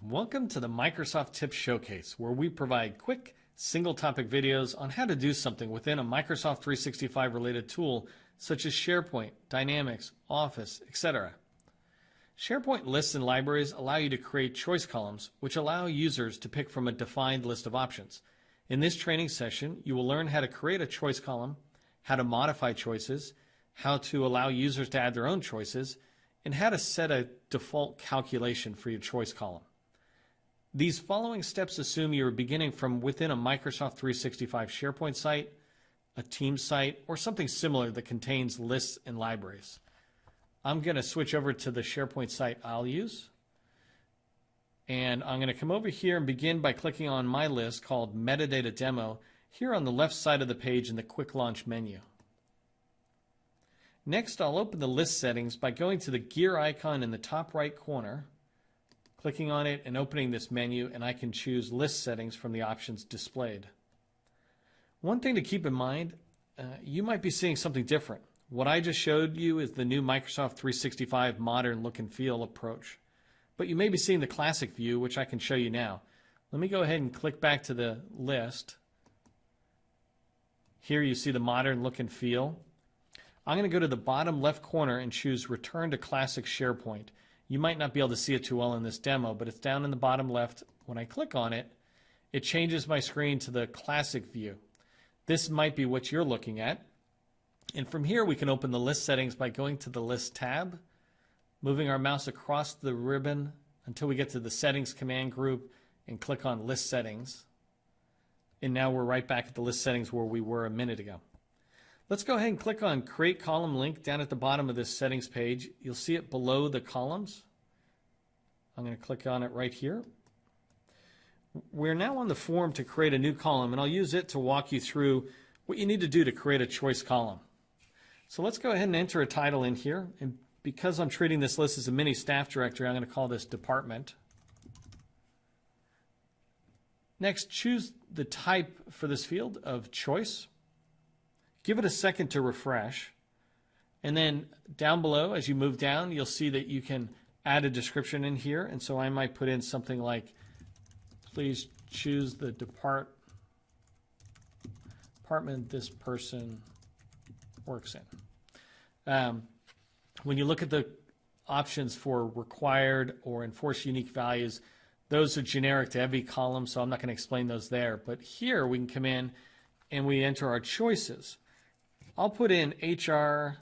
Welcome to the Microsoft Tips Showcase, where we provide quick, single-topic videos on how to do something within a Microsoft 365 related tool such as SharePoint, Dynamics, Office, etc. SharePoint lists and libraries allow you to create choice columns, which allow users to pick from a defined list of options. In this training session, you will learn how to create a choice column, how to modify choices, how to allow users to add their own choices, and how to set a default calculation for your choice column. These following steps assume you are beginning from within a Microsoft 365 SharePoint site, a Teams site, or something similar that contains lists and libraries. I'm going to switch over to the SharePoint site I'll use. And I'm going to come over here and begin by clicking on my list called Metadata Demo here on the left side of the page in the Quick Launch menu. Next, I'll open the list settings by going to the gear icon in the top right corner, clicking on it and opening this menu, and I can choose list settings from the options displayed. One thing to keep in mind, you might be seeing something different. What I just showed you is the new Microsoft 365 modern look and feel approach. But you may be seeing the classic view, which I can show you now. Let me go ahead and click back to the list. Here you see the modern look and feel. I'm going to go to the bottom left corner and choose Return to Classic SharePoint. You might not be able to see it too well in this demo, but it's down in the bottom left. When I click on it, it changes my screen to the classic view. This might be what you're looking at. And from here, we can open the list settings by going to the List tab, moving our mouse across the ribbon until we get to the Settings command group and click on List Settings. And now we're right back at the list settings where we were a minute ago. Let's go ahead and click on Create Column Link down at the bottom of this settings page. You'll see it below the columns. I'm going to click on it right here. We're now on the form to create a new column, and I'll use it to walk you through what you need to do to create a choice column. So let's go ahead and enter a title in here. And because I'm treating this list as a mini staff directory, I'm going to call this Department. Next, choose the type for this field of choice. Give it a second to refresh. And then down below, as you move down, you'll see that you can add a description in here. And so I might put in something like, please choose the department this person works in. When you look at the options for required or enforce unique values, those are generic to every column, so I'm not going to explain those there. But here we can come in and we enter our choices. I'll put in HR,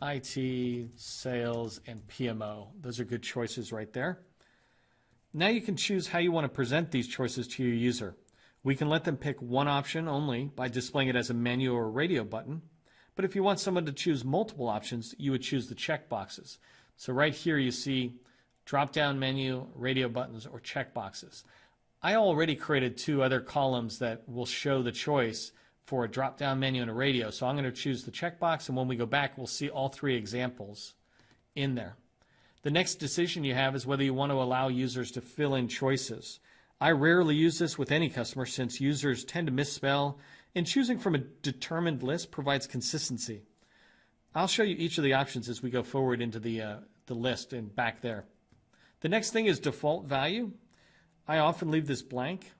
IT, Sales, and PMO. Those are good choices right there. Now you can choose how you want to present these choices to your user. We can let them pick one option only by displaying it as a menu or a radio button. But if you want someone to choose multiple options, you would choose the check boxes. So right here you see drop-down menu, radio buttons, or check boxes. I already created two other columns that will show the choice for a drop-down menu and a radio. So I'm going to choose the checkbox, and when we go back, we'll see all three examples in there. The next decision you have is whether you want to allow users to fill in choices. I rarely use this with any customer since users tend to misspell, and choosing from a determined list provides consistency. I'll show you each of the options as we go forward into the list and back there. The next thing is default value. I often leave this blank.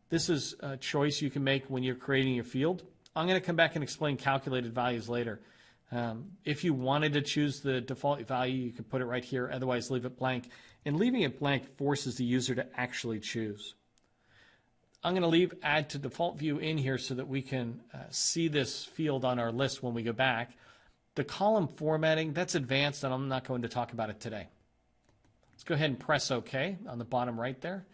This is a choice you can make when you're creating your field. I'm going to come back and explain calculated values later. If you wanted to choose the default value, you can put it right here. Otherwise, leave it blank. And leaving it blank forces the user to actually choose. I'm going to leave Add to Default View in here so that we can see this field on our list when we go back. The column formatting, that's advanced, and I'm not going to talk about it today. Let's go ahead and press OK on the bottom right there.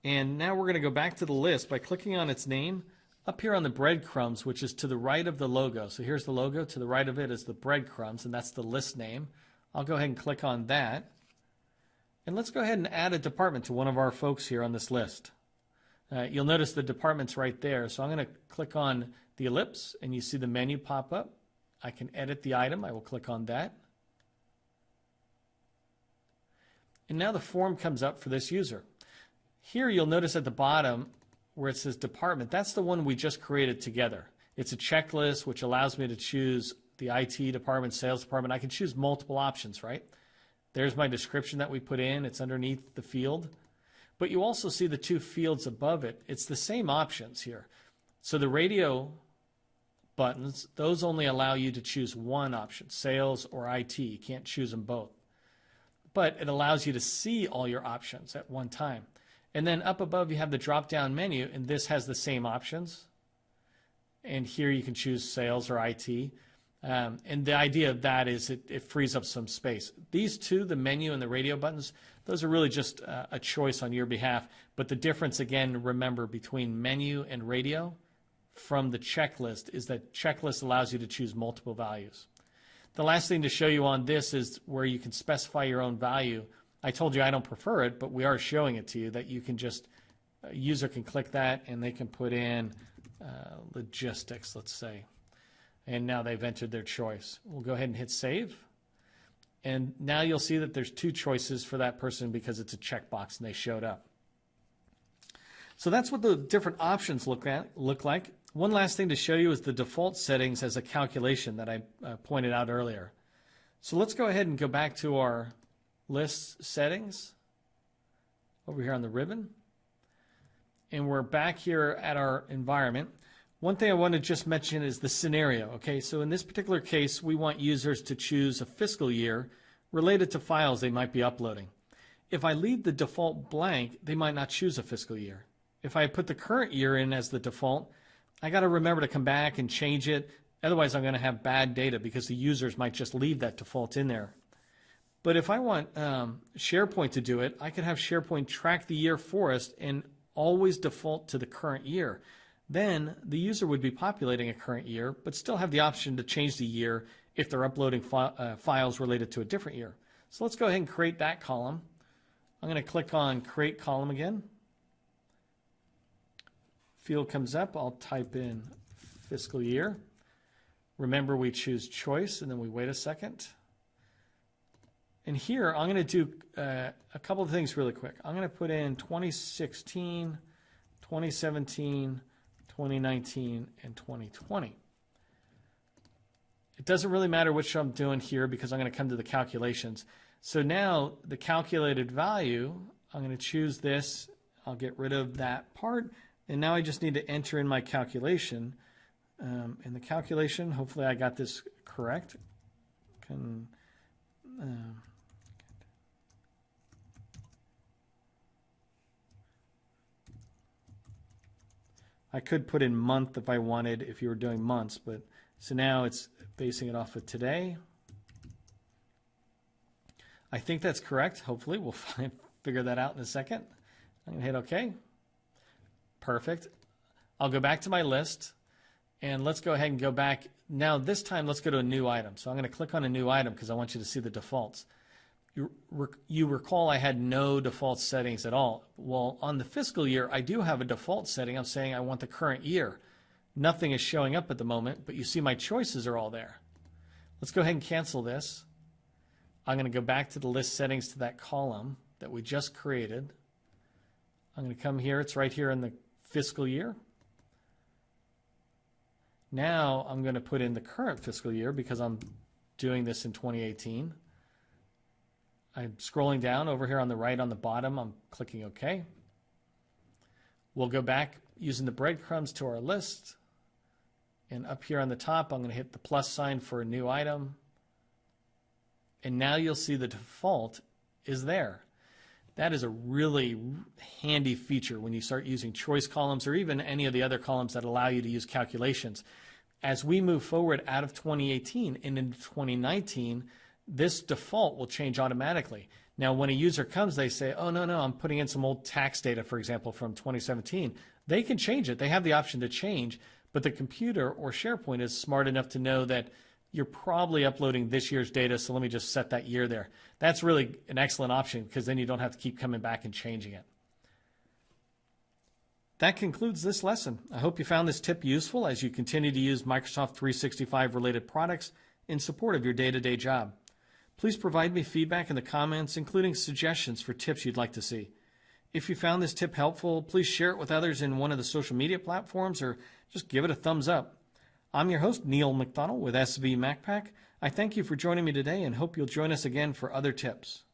And now we're going to go back to the list by clicking on its name up here on the breadcrumbs, which is to the right of the logo. So here's the logo. To the right of it is the breadcrumbs, and that's the list name. I'll go ahead and click on that. And let's go ahead and add a department to one of our folks here on this list. You'll notice the department's right there. So I'm going to click on the ellipse, and you see the menu pop up. I can edit the item. I will click on that. And now the form comes up for this user. Here you'll notice at the bottom where it says department, that's the one we just created together. It's a checklist which allows me to choose the IT department, sales department. I can choose multiple options, right? There's my description that we put in. It's underneath the field. But you also see the two fields above it. It's the same options here. So the radio buttons, those only allow you to choose one option, sales or IT. You can't choose them both. But it allows you to see all your options at one time. And then up above, you have the drop-down menu, and this has the same options. And here you can choose sales or IT. And the idea of that is it frees up some space. These two, the menu and the radio buttons, those are really just a choice on your behalf. But the difference, again, remember, between menu and radio from the checklist is that checklist allows you to choose multiple values. The last thing to show you on this is where you can specify your own value. I told you I don't prefer it, but we are showing it to you that you can just, a user can click that and they can put in logistics, let's say. And now they've entered their choice. We'll go ahead and hit save. And now you'll see that there's two choices for that person because it's a checkbox and they showed up. So that's what the different options look like. One last thing to show you is the default settings as a calculation that I pointed out earlier. So let's go ahead and go back to our list settings over here on the ribbon. And we're back here at our environment. One thing I want to just mention is the scenario. Okay, so in this particular case, we want users to choose a fiscal year related to files they might be uploading. If I leave the default blank, they might not choose a fiscal year. If I put the current year in as the default, I got to remember to come back and change it. Otherwise, I'm going to have bad data because the users might just leave that default in there. But if I want SharePoint to do it, I could have SharePoint track the year for us and always default to the current year. Then the user would be populating a current year, but still have the option to change the year if they're uploading files related to a different year. So let's go ahead and create that column. I'm going to click on Create Column again. Field comes up. I'll type in fiscal year. Remember, we choose choice, and then we wait a second. And here, I'm going to do a couple of things really quick. I'm going to put in 2016, 2017, 2019, and 2020. It doesn't really matter which I'm doing here because I'm going to come to the calculations. So now the calculated value, I'm going to choose this. I'll get rid of that part. And now I just need to enter in my calculation. In the calculation, hopefully I got this correct. I could put in month if I wanted, if you were doing months, but so now it's basing it off of today. I think that's correct. Hopefully we'll figure that out in a second. I'm going to hit OK. Perfect. I'll go back to my list and let's go ahead and go back. Now this time let's go to a new item. So I'm going to click on a new item because I want you to see the defaults. You recall I had no default settings at all. Well, on the fiscal year, I do have a default setting. I'm saying I want the current year. Nothing is showing up at the moment, but you see my choices are all there. Let's go ahead and cancel this. I'm going to go back to the list settings to that column that we just created. I'm going to come here. It's right here in the fiscal year. Now I'm going to put in the current fiscal year because I'm doing this in 2018. I'm scrolling down over here on the right on the bottom. I'm clicking OK. We'll go back using the breadcrumbs to our list. And up here on the top, I'm going to hit the plus sign for a new item. And now you'll see the default is there. That is a really handy feature when you start using choice columns or even any of the other columns that allow you to use calculations. As we move forward out of 2018 and into 2019, this default will change automatically. Now, when a user comes, they say, oh, no, I'm putting in some old tax data, for example, from 2017. They can change it. They have the option to change, but the computer or SharePoint is smart enough to know that you're probably uploading this year's data, so let me just set that year there. That's really an excellent option because then you don't have to keep coming back and changing it. That concludes this lesson. I hope you found this tip useful as you continue to use Microsoft 365 related products in support of your day-to-day job. Please provide me feedback in the comments, including suggestions for tips you'd like to see. If you found this tip helpful, please share it with others in one of the social media platforms or just give it a thumbs up. I'm your host, Neil McDonald with SV MacPack. I thank you for joining me today and hope you'll join us again for other tips.